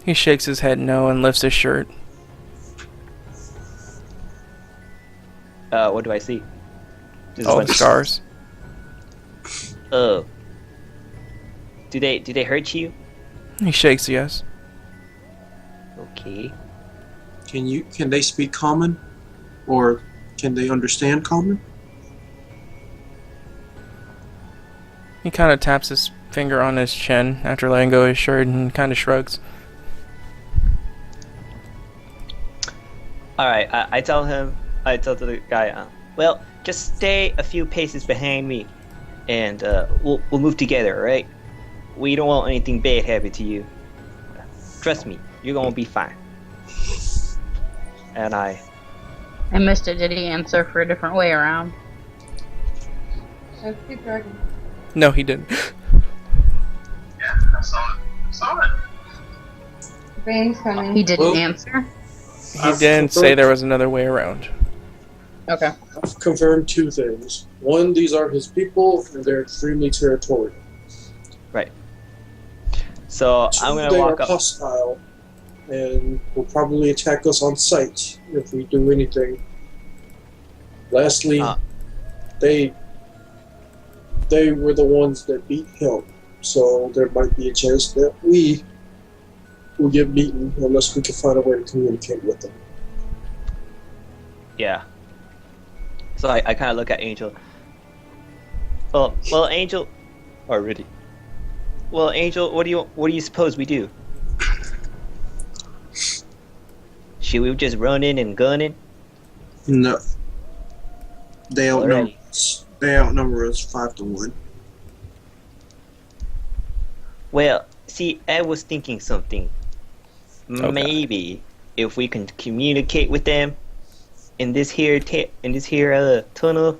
He shakes his head no and lifts his shirt. What do I see? Just All the scars. Oh. Do they hurt you? He shakes yes. Okay. Can they speak common? Or can they understand common? He kind of taps his finger on his chin after letting go of his shirt and kind of shrugs. Alright, I tell the guy, well, just stay a few paces behind me, and we'll move together, alright? We don't want anything bad happen to you. Trust me, you're gonna be fine. And I missed it. Did he answer for a different way around? No, he didn't. Yeah, I saw it. Rain's coming. He didn't Well, answer? He didn't say there was another way around. Okay. I've confirmed two things. One, these are his people, and they're extremely territorial. right. So Two, I'm gonna they walk are up. hostile, and will probably attack us on sight if we do anything. Lastly, they were the ones that beat him, so there might be a chance that we will get beaten unless we can find a way to communicate with them. Yeah. So I kind of look at Angel. Well, Angel. Already. Well, Angel, what do you suppose we do? Should we just run in and gun in? No. They outnumber Alrighty. us. They outnumber us 5-1. Well, see, I was thinking something. Okay. Maybe if we can communicate with them in this here tunnel,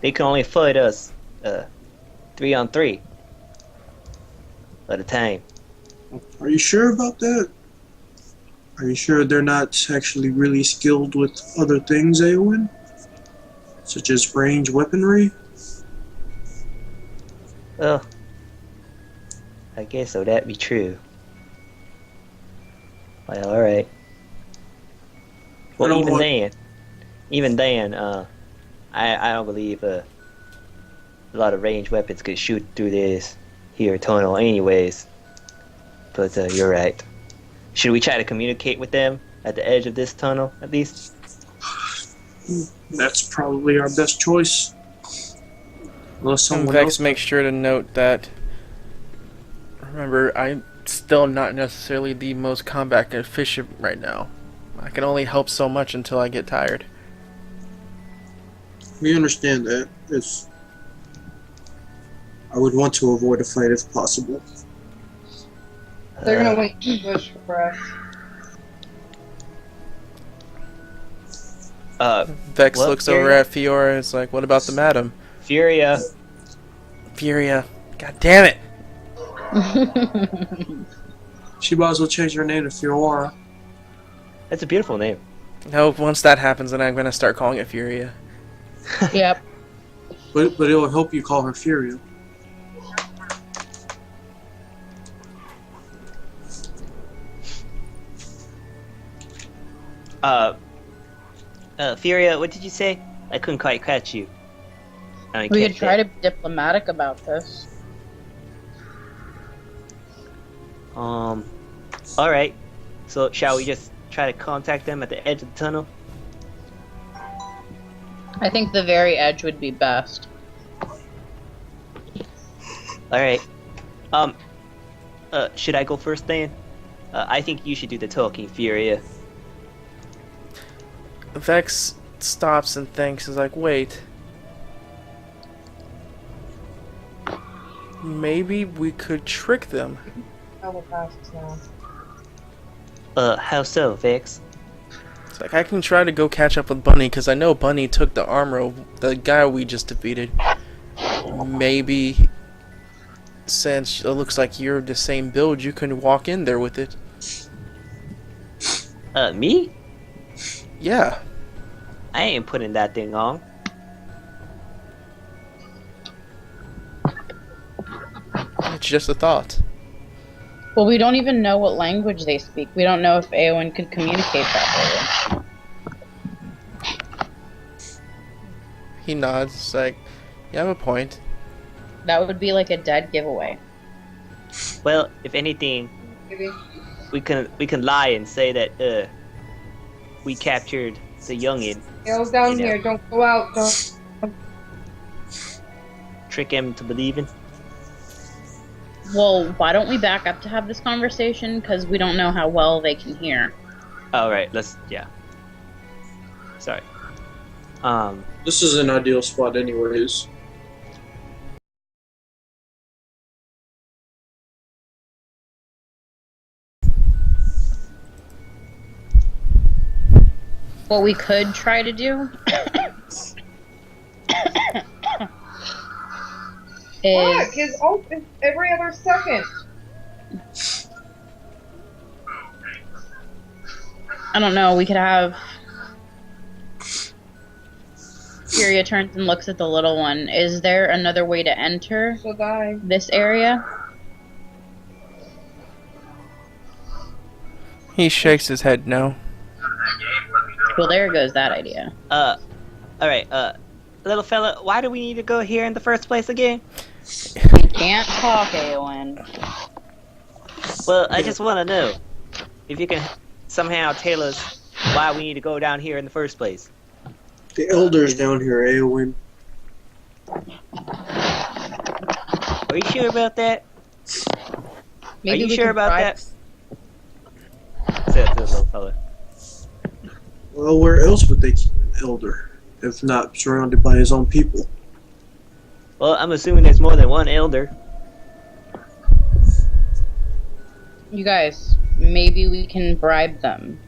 they can only fight us 3-on-3 at a time. Are you sure about that? Are you sure they're not actually really skilled with other things, Aowen? Such as range weaponry? Well, I guess so. That'd be true. Well, all right. Well, even then, I don't believe a lot of ranged weapons could shoot through this here tunnel, anyways. But you're right. Should we try to communicate with them at the edge of this tunnel, at least? That's probably our best choice. Unless someone Vex else... makes sure to note that. Remember, I'm still not necessarily the most combat efficient right now. I can only help so much until I get tired. We understand that. I would want to avoid a fight if possible. They're gonna wait in the bush for us. Vex What, looks over Furia? at Fiora and is like, what about the madam? Furia. Furia. God damn it! She might as well change her name to Fiora. That's a beautiful name. No, once that happens, then I'm gonna start calling it Furia. Yep. But it will help you call her Furia. Furia, what did you say? I couldn't quite catch you. I didn't We catch could try that. to be diplomatic about this. Alright. So, shall we just try to contact them at the edge of the tunnel? I think the very edge would be best. Alright. Should I go first then? I think you should do the talking, Furia. Vex stops and thinks, is like, wait. Maybe we could trick them. I will pass now. How so, Vex? It's like, I can try to go catch up with Bunny, because I know Bunny took the armor of the guy we just defeated. Maybe, since it looks like you're the same build, you can walk in there with it. Me? Yeah. I ain't putting that thing on. It's just a thought. Well, we don't even know what language they speak. We don't know if Eowyn could communicate properly. He nods. It's like, you have a point. That would be like a dead giveaway. Well, if anything, Maybe. we can lie and say that we captured the youngin, Hail's down You know. here. Don't go out. Don't. trick him to believing. Well, why don't we back up to have this conversation? Because we don't know how well they can hear. All right, yeah. Sorry. This is an ideal spot, anyways. What we could try to do Look, is his ult is every other second. I don't know. We could have Furia turns and looks at the little one. Is there another way to enter She'll die. this area? He shakes his head no. Well, there goes that idea. All right, little fella, why do we need to go here in the first place again? We can't talk, Eowyn. Well, I just want to know if you can somehow tell us why we need to go down here in the first place. The elders down here, Eowyn. Are you sure about that? Maybe Are you we sure can about try- that? Say it to the little fella. Well, where else would they keep an elder if not surrounded by his own people? Well, I'm assuming there's more than one elder. You guys, maybe we can bribe them.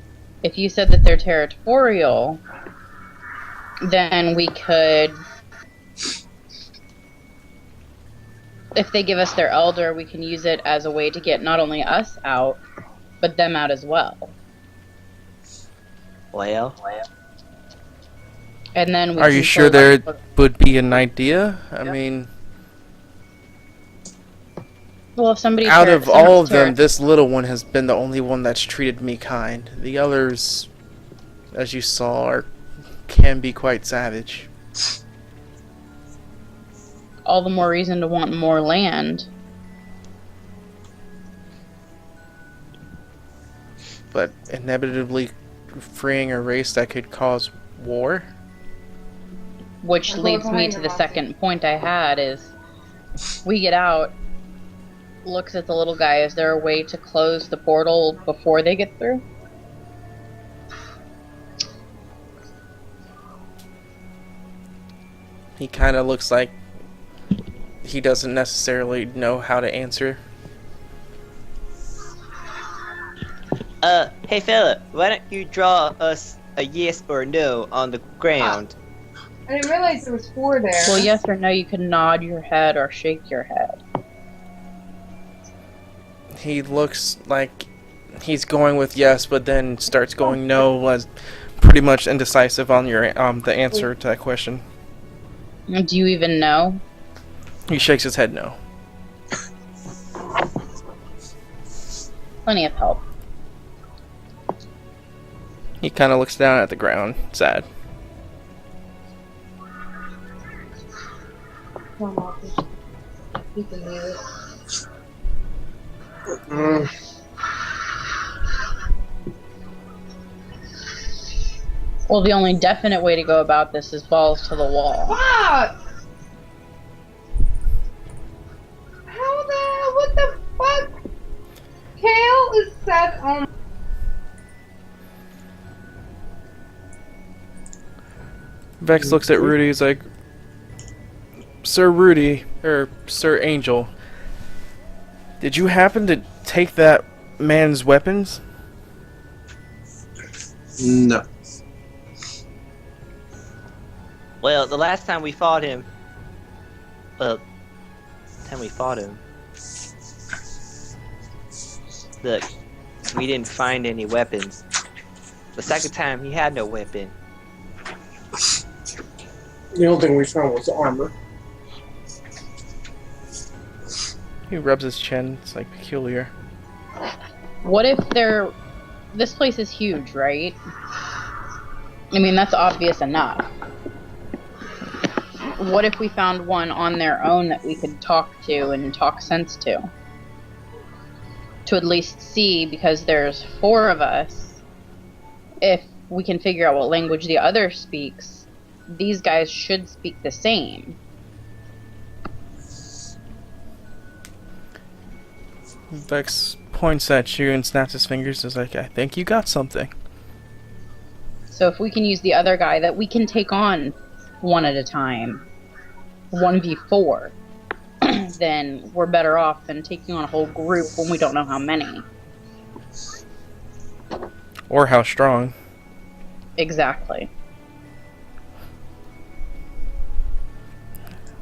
If you said that they're territorial, then we could... If they give us their elder, we can use it as a way to get not only us out, but them out as well. Well, And then we Are can you sure collect- there would be an idea? I mean, Well, if somebody out of all of them, this little one has been the only one that's treated me kind. The others, as you saw, can be quite savage. all the more reason to want more land. But inevitably freeing a race that could cause war? Which I'll go leads me behind to her, the Monty. second point I had is we get out, looks at the little guy, is there a way to close the portal before they get through? He kind of looks like he doesn't necessarily know how to answer. Hey fella, why don't you draw us a yes or no on the ground? I didn't realize there was 4 there. Well, yes or no, you can nod your head or shake your head. He looks like he's going with yes, but then starts going no, as pretty much indecisive on your the answer to that question. Do you even know? He shakes his head no. Plenty of help. He kind of looks down at the ground, sad. Come on, Monty. You can leave it. Well, the only definite way to go about this is balls to the wall. Fuck! What the fuck? Kale is set on. Vex looks at Rudy, he's like, Sir Rudy, or Sir Angel, did you happen to take that man's weapons? No. Well, the last time we fought him, look, we didn't find any weapons. The second time, he had no weapon. The only thing we found was armor. He rubs his chin, it's like peculiar. What if they're... This place is huge, right? I mean, that's obvious enough. What if we found one on their own that we could talk to and talk sense to? To at least see, because there's 4 of us, if we can figure out what language the other speaks, these guys should speak the same. Vex points at you and snaps his fingers and is like, I think you got something. So if we can use the other guy that we can take on one at a time, 1v4, then we're better off than taking on a whole group when we don't know how many. Or how strong. Exactly.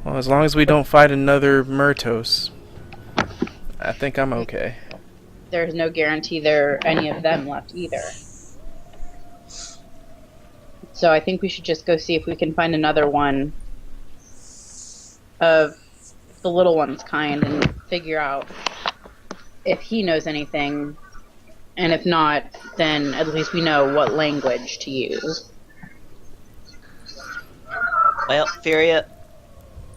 Well, as long as we don't fight another Murtos, I think I'm okay. There's no guarantee there are any of them left either. So I think we should just go see if we can find another one of the little one's kind and figure out if he knows anything. And if not, then at least we know what language to use. Well, Furia,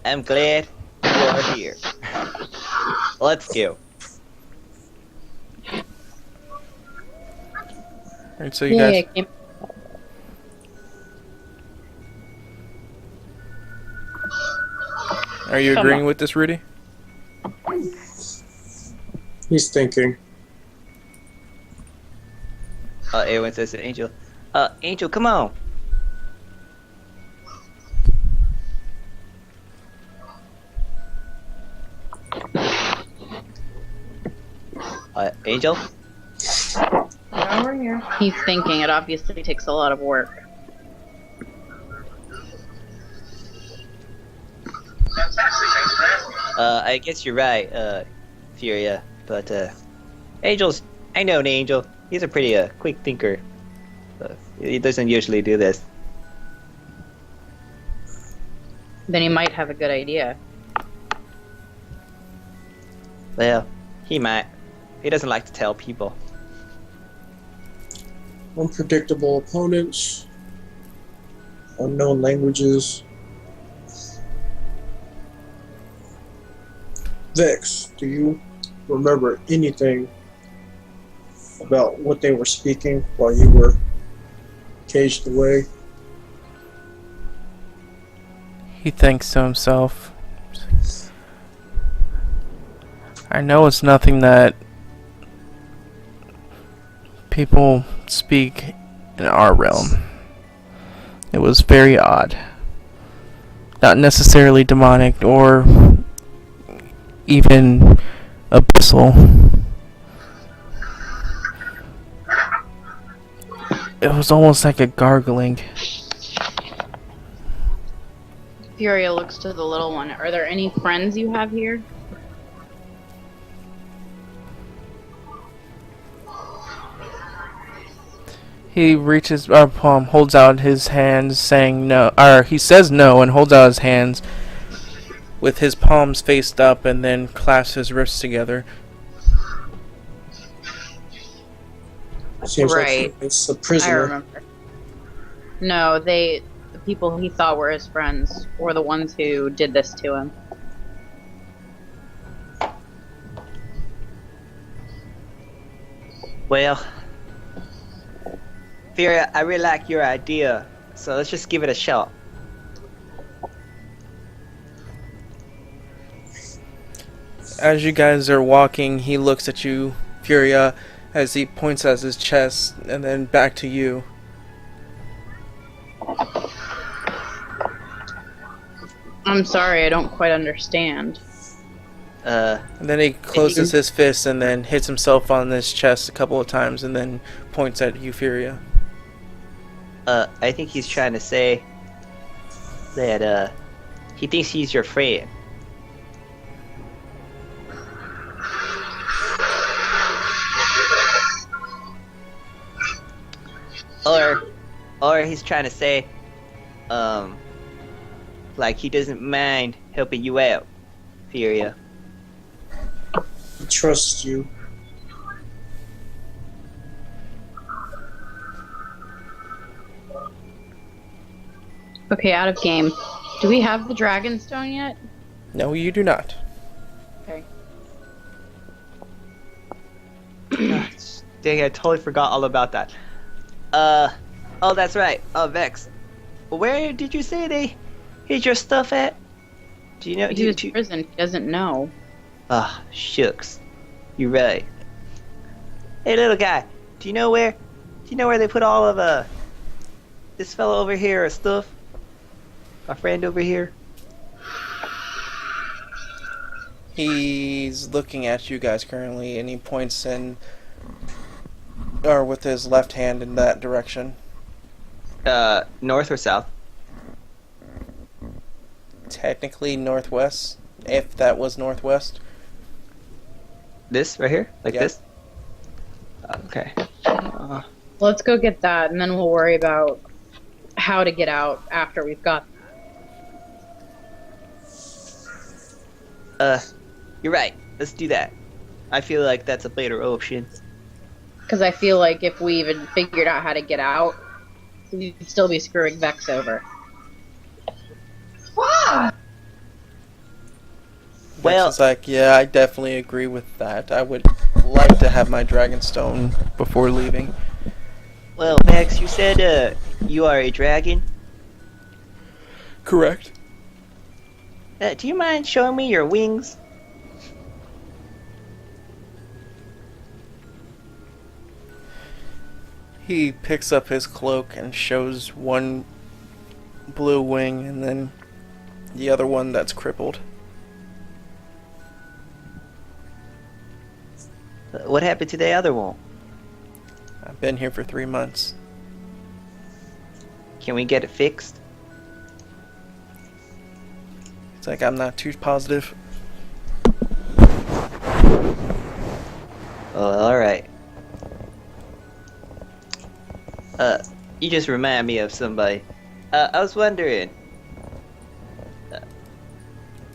I'm glad you are here. Let's go. Alright, so you guys... Are you agreeing with this, Rudy? He's thinking. Everyone says to Angel, Angel, come on. Angel? Over here. He's thinking. It obviously takes a lot of work. Fantastic, thanks for asking. I guess you're right, Furia, but, Angel's, I know an Angel. He's a pretty, quick thinker. He doesn't usually do this. Then he might have a good idea. Well, he might. He doesn't like to tell people. Unpredictable opponents. Unknown languages. Vex, do you remember anything about what they were speaking while you were caged away? He thinks to himself. I know it's nothing that people speak in our realm. It was very odd. Not necessarily demonic or even abyssal. It was almost like a gargling. Furia looks to the little one. Are there any friends you have here? He reaches palm, holds out his hands, saying no. Or he says no and holds out his hands with his palms faced up, and then clasps his wrists together. Seems Right. like it's a I prisoner. remember. No, the people he thought were his friends were the ones who did this to him. Well, Furia, I really like your idea, so let's just give it a shot. As you guys are walking, he looks at you, Furia, as he points at his chest, and then back to you. I'm sorry, I don't quite understand. And then he closes his fist and then hits himself on his chest a couple of times and then points at you, Furia. I think he's trying to say that, he thinks he's your friend. Or he's trying to say, like he doesn't mind helping you out, Furia. He trusts you. Okay, out of game. Do we have the dragon stone yet? No, you do not. Okay. Gosh, dang, I totally forgot all about that. Oh, that's right. Vex. Where did you say they hid your stuff at? Do you know? He was in prison. He doesn't know. Ah, shucks. You're right. Hey, little guy. Do you know where they put all of this fellow over here stuff? My friend over here. He's looking at you guys currently, and he points in, or with his left hand in that direction. North or south? Technically northwest, if that was northwest. This right here, like Yep. this. Okay. Let's go get that, and then we'll worry about how to get out after we've got. You're right. Let's do that. I feel like that's a better option. Because I feel like if we even figured out how to get out, we'd still be screwing Vex over. What? Well- Vex is like, yeah, I definitely agree with that. I would like to have my dragon stone before leaving. Well, Vex, you said you are a dragon. Correct. Do you mind showing me your wings? He picks up his cloak and shows one blue wing and then the other one that's crippled. What happened to the other one? I've been here for 3 months. Can we get it fixed? It's like I'm not too positive. Oh, alright. You just remind me of somebody. I was wondering,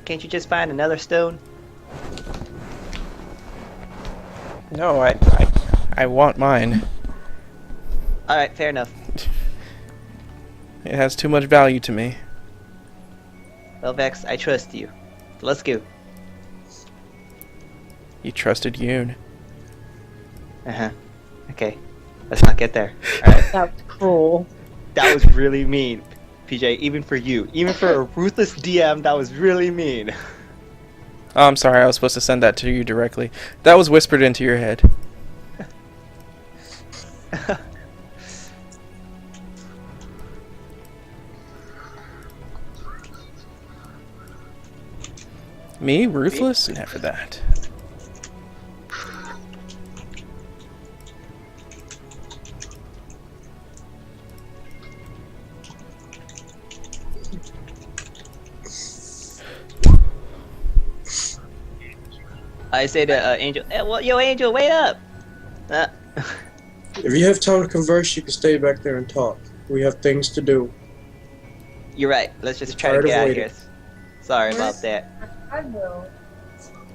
can't you just find another stone? No, I want mine. Alright, fair enough. It has too much value to me. Well, Vex, I trust you. Let's go. You trusted Yoon. Uh-huh. Okay. Let's not get there. Alright. That's cruel. That was really mean, PJ, even for you. Even for a ruthless DM, that was really mean. Oh, I'm sorry, I was supposed to send that to you directly. That was whispered into your head. Me? Ruthless? Never that. I say to Angel, yo, Angel, wait up! If you have time to converse, you can stay back there and talk. We have things to do. You're right. Let's just I'm try to tired get of out of waiting. here. Sorry about that. I will.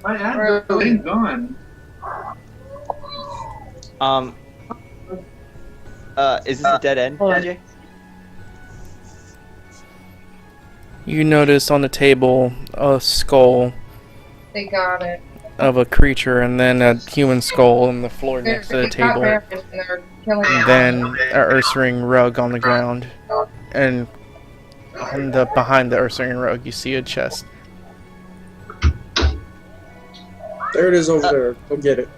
My advert ain't gone. Is this a dead end, Hold on. PJ? You notice on the table a skull They got it. of a creature and then a human skull on the floor next to the They got table. breakfast and they're killing And it. then a Ursaring rug on the ground. And on the behind the Ursaring rug you see a chest. There it is over there. Go get it.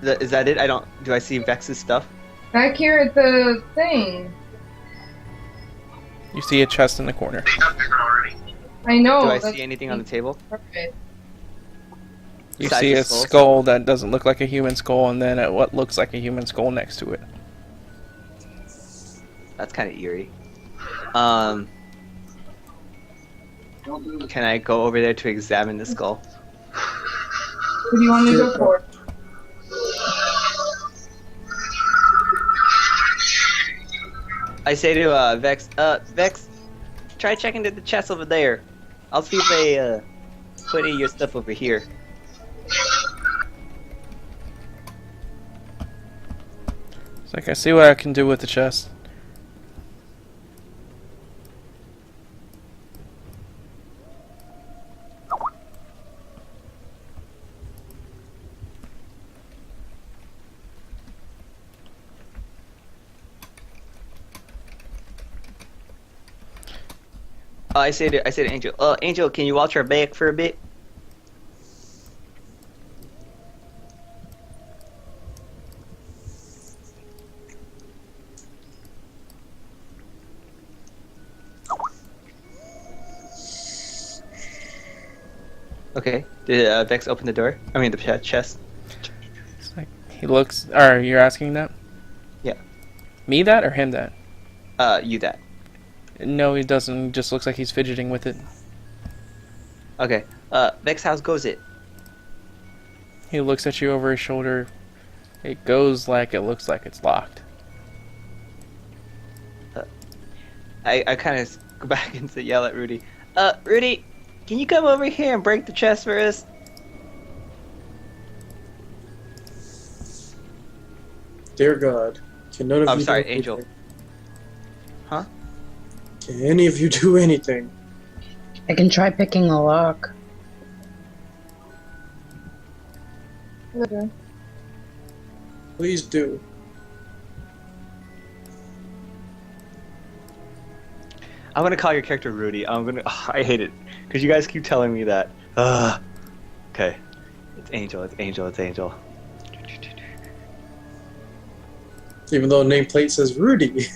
Is that it? Do I see Vex's stuff? Back here at the thing. You see a chest in the corner. I know. Do I that's see anything on the table? perfect. You Besides see the a skull? skull that doesn't look like a human skull and then what looks like a human skull next to it. That's kind of eerie. Can I go over there to examine the skull? What do you want me to go for? I say to Vex, Vex, try checking the chest over there. I'll see if they put any of your stuff over here. It's like, I see what I can do with the chest. I say to Angel, Angel, can you watch our back for a bit? Okay. Did Vex open the door? I mean, the chest. It's like, he looks... Or, you're asking that? Yeah. Me that, or him that? You that. No, he doesn't. He just looks like he's fidgeting with it. Okay. Vex, how goes it? He looks at you over his shoulder. It goes like it looks like it's locked. I kind of go back and yell at Rudy. Rudy, can you come over here and break the chest for us? Dear God, can none of I'm you sorry, do Angel. anything? Huh? Can any of you do anything? I can try picking the lock. Okay. Please do. I'm gonna call your character Rudy. I hate it because you guys keep telling me that. Okay. It's Angel. It's Angel. It's Angel. Even though nameplate says Rudy.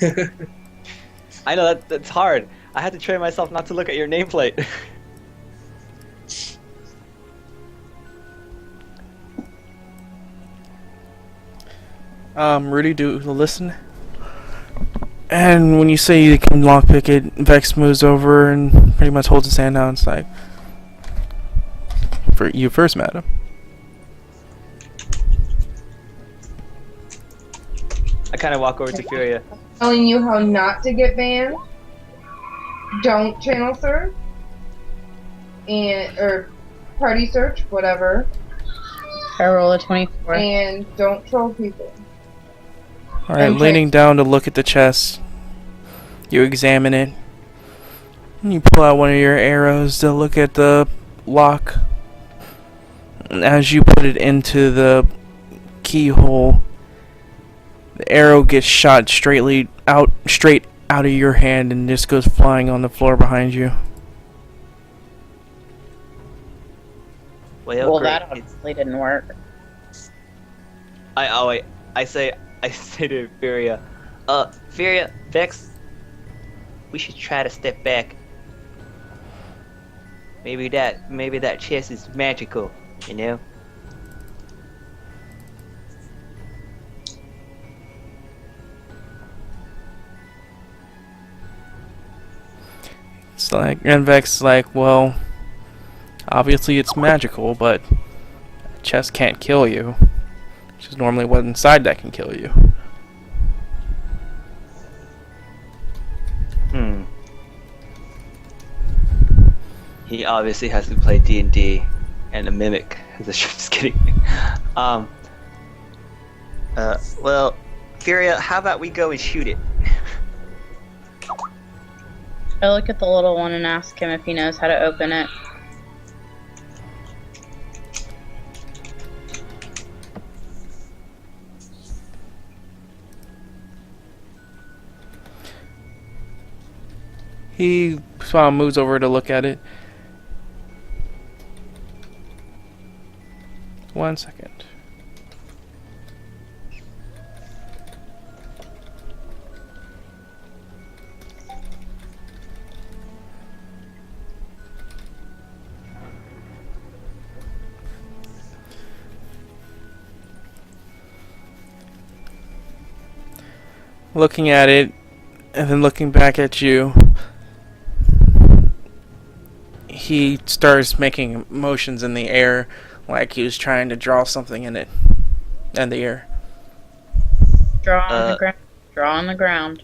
I know that's hard. I had to train myself not to look at your nameplate. Rudy, do listen. And when you say you can lockpick it, Vex moves over and pretty much holds his hand out and it's like, for you first, madam. I kind of walk over to Furia. Telling you how not to get banned. Don't channel search. Or party search, whatever. I roll a 24. And don't troll people. Alright, Okay. leaning down to look at the chest. You examine it. And you pull out one of your arrows to look at the lock. And as you put it into the keyhole, the arrow gets shot straight out of your hand and just goes flying on the floor behind you. Well, great. That obviously didn't work. I say to Furia, Furia, Vex, we should try to step back. Maybe that chest is magical, you know? It's like, and Vex is like, well, obviously it's magical, but a chest can't kill you. Which is normally what's inside that can kill you. He obviously has to play D&D and a mimic. Just kidding. Well, Furia, how about we go and shoot it? I look at the little one and ask him if he knows how to open it. He moves over to look at it. 1 second. Looking at it, and then looking back at you, he starts making motions in the air like he was trying to draw something in it, in the air. Draw on the ground. Draw on the ground.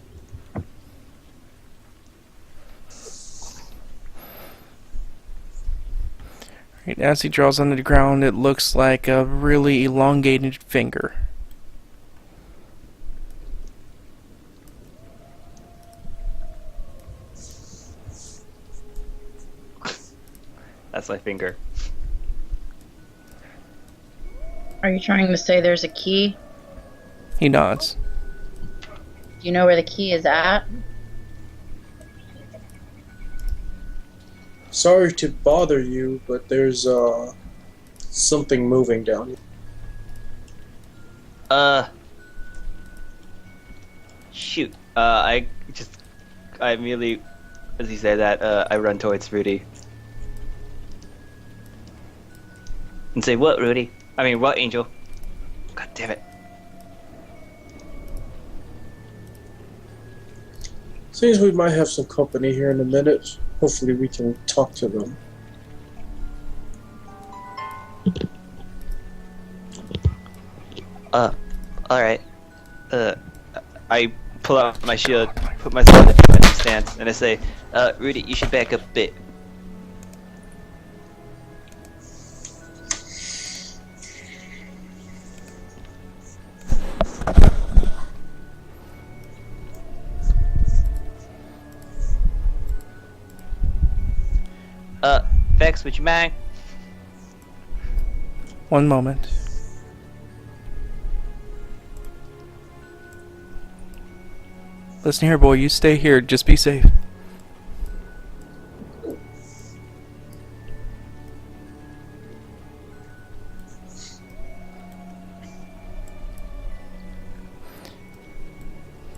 Right, as he draws on the ground, it looks like a really elongated finger. That's my finger. Are you trying to say there's a key? He nods. Do you know where the key is at? Sorry to bother you, but there's something moving down here. Shoot. I immediately, as he said that, I run towards Rudy. And say, what, Rudy? I mean, what, Angel? God damn it. Seems we might have some company here in a minute. Hopefully we can talk to them. Alright. I pull out my shield, put myself in a defensive stance, and I say, Rudy, you should back up a bit. Vex, would you mind? One moment. Listen here, boy. You stay here. Just be safe.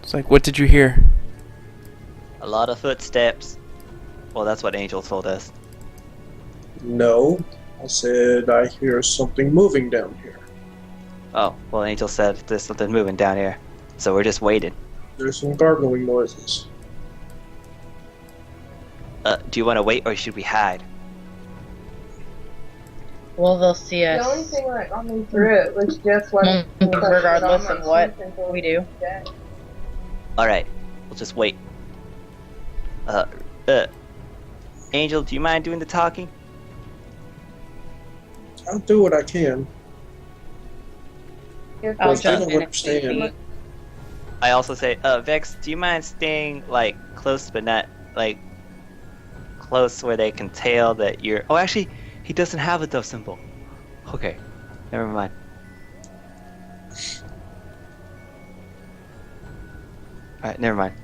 It's like, what did you hear? A lot of footsteps. Well, that's what Angel told us. No, I said I hear something moving down here. Oh, well, Angel said there's something moving down here. So we're just waiting. There's some gargling noises. Do you want to wait or should we hide? Well, they'll see The us. only thing that got me through it was just when Regardless of what we do. Alright, we'll just wait. Angel, do you mind doing the talking? I'll do what I can. I'll But they jump don't in if understand. need be. I also say, Vex, do you mind staying, like, close but not, like, close where they can tell that you're... Oh, actually, he doesn't have a dove symbol. Okay, never mind. Alright, never mind.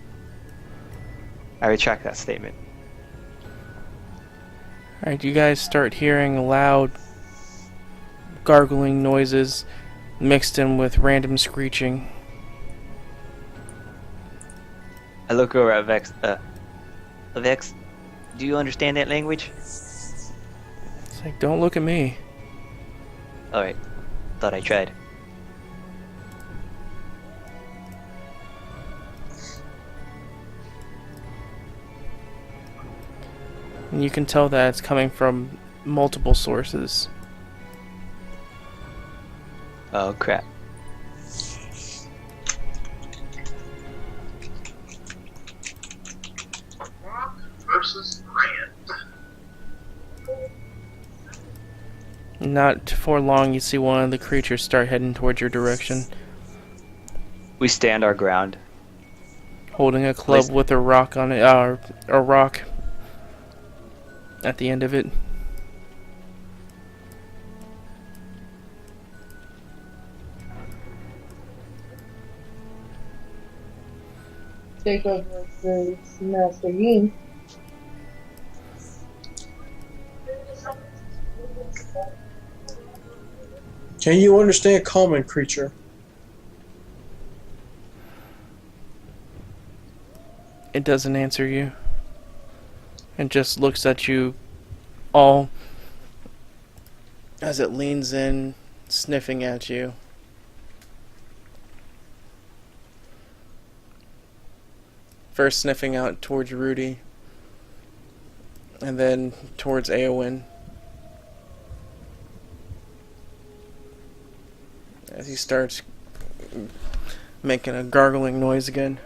I retract that statement. Alright, you guys start hearing loud gargling noises mixed in with random screeching. I look over at Vex. Vex, do you understand that language? It's like, don't look at me. Alright, thought I tried. And you can tell that it's coming from multiple sources. Oh crap. Versus Rand. Not for long, you see one of the creatures start heading towards your direction, We stand our ground. holding a club Place- with a rock on it, a rock at the end of it. Take over the Master Yi. Can you understand common, creature? It doesn't answer you. It just looks at you all as it leans in, sniffing at you. First sniffing out towards Rudy, and then towards Eowyn. As he starts making a gargling noise again.